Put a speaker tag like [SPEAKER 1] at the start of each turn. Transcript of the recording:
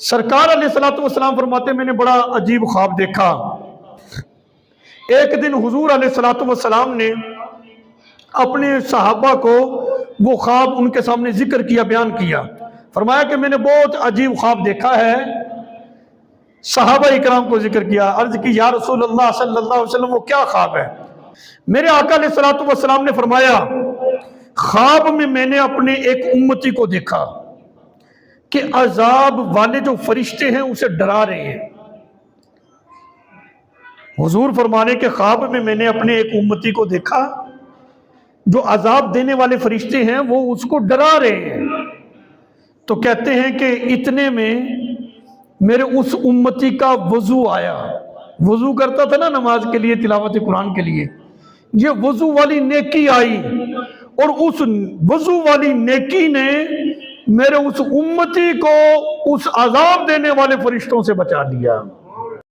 [SPEAKER 1] سرکار علیہ الصلوۃ والسلام فرماتے میں نے بڑا عجیب خواب دیکھا۔ ایک دن حضور علیہ الصلوۃ والسلام نے اپنے صحابہ کو وہ خواب ان کے سامنے ذکر کیا، بیان کیا۔ فرمایا کہ میں نے بہت عجیب خواب دیکھا ہے۔ صحابہ اکرام کو ذکر کیا، عرض کی یا رسول اللہ صلی اللہ علیہ وسلم وہ کیا خواب ہے؟ میرے آقا علیہ الصلوۃ والسلام نے فرمایا خواب میں نے اپنے ایک امتی کو دیکھا کہ عذاب والے جو فرشتے ہیں اسے ڈرا رہے ہیں۔ حضور فرمانے کے خواب میں نے اپنے ایک امتی کو دیکھا جو عذاب دینے والے فرشتے ہیں وہ اس کو ڈرا رہے ہیں۔ تو کہتے ہیں کہ اتنے میں میرے اس امتی کا وضو آیا، وضو کرتا تھا نا نماز کے لیے، تلاوت قرآن کے لیے، یہ وضو والی نیکی آئی اور اس وضو والی نیکی نے میرے اس امتی کو اس عذاب دینے والے فرشتوں سے بچا لیا۔